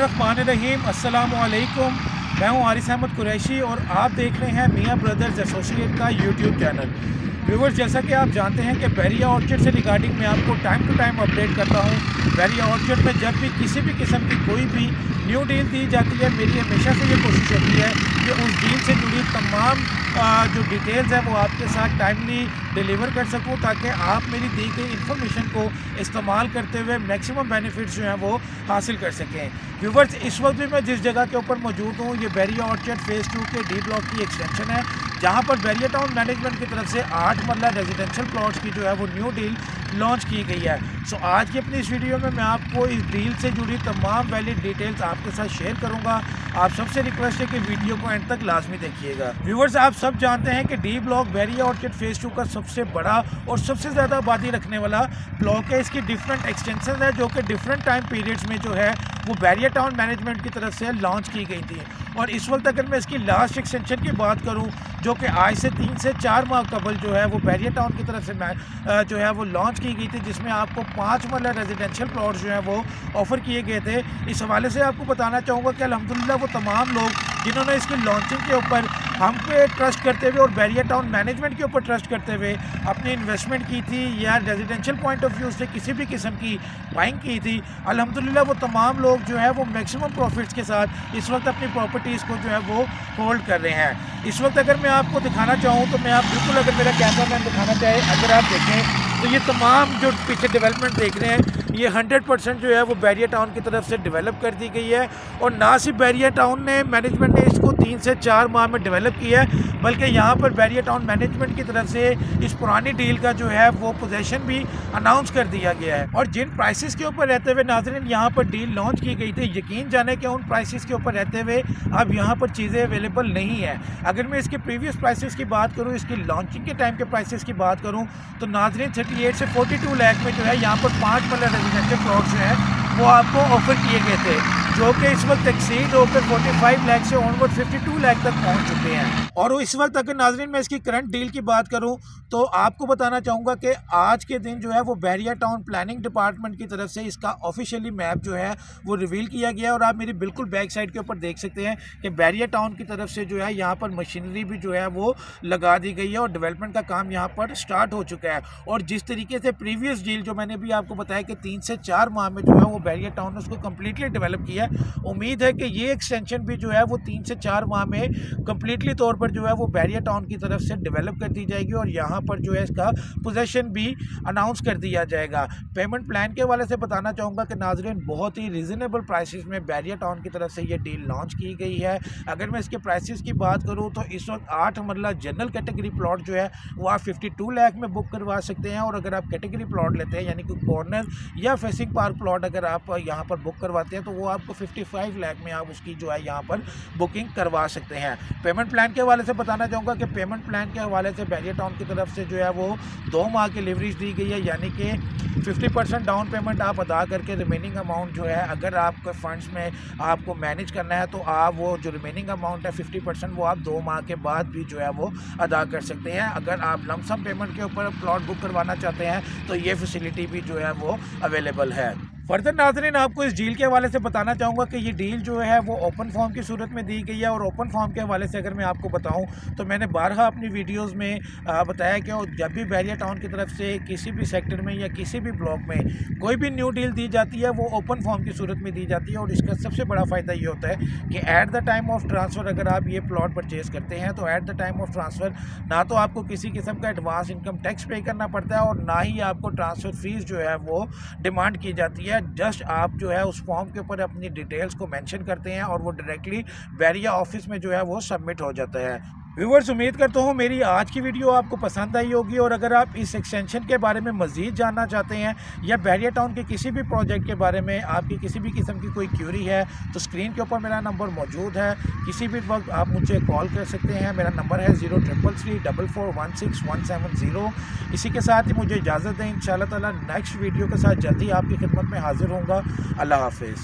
बिस्मिल्लाहिर्रहमानिर्रहीम। अस्सलामुअलैकुम। मैं हूं हारिस अहमद कुरैशी और आप देख रहे हैं मियां ब्रदर्स एसोसिएट का यूट्यूब चैनल। व्यूवर्स, जैसा कि आप जानते हैं कि बैरिया ऑर्चिड से रिगार्डिंग मैं आपको टाइम टू टाइम अपडेट करता हूं। बैरिया ऑर्चिड में जब भी किसी भी किस्म की कोई भी न्यू डील दी जाती है, मेरी हमेशा से ये कोशिश होती है कि उस डील से जुड़ी तमाम जो डिटेल्स हैं वो आपके साथ टाइमली डिलीवर कर सकूं, ताकि आप मेरी दी गई इन्फॉर्मेशन को इस्तेमाल करते हुए मैक्सिमम बेनिफिट्स जो हैं वो हासिल कर सकें। व्यूवर्स, इस वक्त भी मैं जिस जगह के ऊपर मौजूद हूँ, ये बैरिया ऑर्चिड फ़ेज़ 2 के डी ब्लॉक की एक्सटेंशन है, जहाँ पर बैरिया टाउन मैनेजमेंट की तरफ से 8 मरला रेजिडेंशियल प्लॉट्स की जो है वो न्यू डील लॉन्च की गई है। सो आज की अपनी इस वीडियो में मैं आपको इस डील से जुड़ी तमाम वैलिड डिटेल्स आपके साथ शेयर करूंगा। आप सबसे रिक्वेस्ट है कि वीडियो को एंड तक लाजमी देखिएगा। व्यूवर्स, आप सब जानते हैं कि डी ब्लॉक बैरिया ऑर्चिड फ़ेज़ 2 का सबसे बड़ा और सबसे ज़्यादा आबादी रखने वाला ब्लॉक है। इसकी डिफरेंट एक्सटेंशन है जो कि डिफरेंट टाइम पीरियड्स में जो है वो बैरिया टाउन मैनेजमेंट की तरफ से लॉन्च की गई थी। और इस वक्त अगर मैं इसकी लास्ट एक्सटेंशन की बात करूं, जो कि आज से 3 से 4 माह कबल जो है वो बैरिया टाउन की तरफ से जो है वो लॉन्च की गई थी, जिसमें आपको 5 मरला रेजिडेंशियल प्लॉट जो है वो ऑफ़र किए गए थे। इस हवाले से आपको बताना चाहूँगा कि अल्हम्दुलिल्लाह वो तमाम लोग जिन्होंने इसकी लॉन्चिंग के ऊपर हम पे ट्रस्ट करते हुए और बैरिया टाउन मैनेजमेंट के ऊपर ट्रस्ट करते हुए अपनी इन्वेस्टमेंट की थी या रेजिडेंशियल पॉइंट ऑफ व्यू से किसी भी किस्म की बाइंग की थी, अल्हम्दुलिल्लाह वो तमाम लोग जो है वो मैक्सिमम प्रॉफिट्स के साथ इस वक्त अपनी प्रॉपर्टीज़ को जो है वो होल्ड कर रहे हैं। इस वक्त अगर मैं आपको दिखाना चाहूँ तो मैं आप बिल्कुल, अगर मेरा कैमरा मैन दिखाना चाहे, अगर आप देखें तो ये तमाम जो पीछे डेवलपमेंट देख रहे हैं ये 100% जो है वो बैरिया टाउन की तरफ से डेवलप कर दी गई है। और ना सिर्फ बैरिया टाउन ने मैनेजमेंट ने इसको 3 से 4 माह में डेवलप किया है, बल्कि यहाँ पर बैरिया टाउन मैनेजमेंट की तरफ से इस पुरानी डील का जो है वो पोजेसन भी अनाउंस कर दिया गया है। और जिन प्राइसेस के ऊपर रहते हुए नाज़रीन यहाँ पर डील लॉन्च की गई थी, यकीन जाने कि उन प्राइसेस के ऊपर रहते हुए अब यहाँ पर चीज़ें अवेलेबल नहीं है। अगर मैं इसके प्रीवियस प्राइसेस की बात करूँ, इसकी लॉन्चिंग के टाइम के प्राइसेस की बात करूँ, तो नाज़रीन 38 से 42 लाख में जो है यहाँ पर 5 मरला रेजिडेंशियल प्लॉट जो है वो आपको ऑफर किए गए थे, जो कि इस वक्त एक्सीड होकर 45 लाख से ऑनवर्ड 52 लाख तक पहुंच चुके हैं। और इस वक्त अगर नाज़रीन मैं इसकी करंट डील की बात करूं तो आपको बताना चाहूँगा कि आज के दिन जो है वो बैरिया टाउन प्लानिंग डिपार्टमेंट की तरफ से इसका ऑफिशियली मैप जो है वो रिवील किया गया है। और आप मेरी बिल्कुल बैक साइड के ऊपर देख सकते हैं कि बैरिया टाउन की तरफ से जो है यहाँ पर मशीनरी भी जो है वो लगा दी गई है और डेवलपमेंट का काम यहाँ पर स्टार्ट हो चुका है। और जिस तरीके से प्रीवियस डील जो मैंने भी आपको बताया कि 3 से 4 माह में जो है वो बैरिया टाउन ने उसको कम्प्लीटली डेवलप किया है, उम्मीद है कि ये एक्सटेंशन भी जो है वो 3 से 4 माह में कम्प्लीटली तौर पर जो है वो बैरिया टाउन की तरफ से डेवलप कर दी जाएगी और यहाँ पर जो है इसका पोजेसन भी अनाउंस कर दिया जाएगा। पेमेंट प्लान के हवाले से बताना चाहूँगा कि नाज़रीन बहुत ही रीज़नेबल प्राइसेस में बैरिया टाउन की तरफ से ये डील लॉन्च की गई है। अगर मैं इसके प्राइसेस की बात करूँ तो इस वक्त 8 मरला जनरल कैटेगरी प्लॉट जो है वो आप 52 लाख में बुक करवा सकते हैं। और अगर आप कैटेगरी प्लॉट लेते हैं यानी कि कॉर्नर या फेसिंग पार्क प्लॉट अगर आप यहाँ पर बुक करवाते हैं तो वो आपको 55 लाख में आप उसकी जो है यहाँ पर बुकिंग करवा सकते हैं। पेमेंट प्लान के हवाले से बताना चाहूँगा कि पेमेंट प्लान के हवाले से बैरिया टाउन की तरफ से जो है वो 2 माह की लीवरेज दी गई है, यानी कि 50% डाउन पेमेंट आप अदा करके रिमेनिंग अमाउंट जो है अगर आपके फंड्स में आपको मैनेज करना है तो आप वो जो रिमेनिंग अमाउंट है 50% वो आप 2 माह के बाद भी जो है वो अदा कर सकते हैं। अगर आप लमसम पेमेंट के ऊपर प्लॉट बुक करवाना चाहते हैं तो ये फैसिलिटी भी जो है वो अवेलेबल है। फर्दर नाज़रीन आपको इस डील के हवाले से बताना चाहूँगा कि ये डील जो है वो ओपन फॉर्म की सूरत में दी गई है। और ओपन फॉर्म के हवाले से अगर मैं आपको बताऊँ तो मैंने बारहा अपनी वीडियोस में बताया कि जब भी बैरिया टाउन की तरफ से किसी भी सेक्टर में या किसी भी ब्लॉक में कोई भी न्यू डील दी जाती है वो ओपन फॉर्म की सूरत में दी जाती है। और इसका सबसे बड़ा फ़ायदा ये होता है कि at the time of transfer अगर आप ये प्लॉट परचेज़ करते हैं तो at the time of transfer ना तो आपको किसी किस्म का एडवांस इनकम टैक्स पे करना पड़ता है और ना ही आपको ट्रांसफ़र फीस जो है वो डिमांड की जाती है। जस्ट आप जो है उस फॉर्म के ऊपर अपनी डिटेल्स को मेंशन करते हैं और वो डायरेक्टली बैरिया ऑफिस में जो है वो सबमिट हो जाता है। व्यूवर्स, उम्मीद करता हूँ मेरी आज की वीडियो आपको पसंद आई होगी। और अगर आप इस एक्सटेंशन के बारे में मज़ीद जानना चाहते हैं या बैरिया टाउन के किसी भी प्रोजेक्ट के बारे में आपकी किसी भी किस्म की कोई क्यूरी है तो स्क्रीन के ऊपर मेरा नंबर मौजूद है, किसी भी वक्त आप मुझे कॉल कर सकते हैं। मेरा नंबर है 0333441617। इसी के साथ ही मुझे इजाज़त दें। इंशाअल्लाह ताला नेक्स्ट वीडियो के साथ जल्दी आपकी खिदमत में हाजिर होऊंगा। अल्लाह हाफिज़।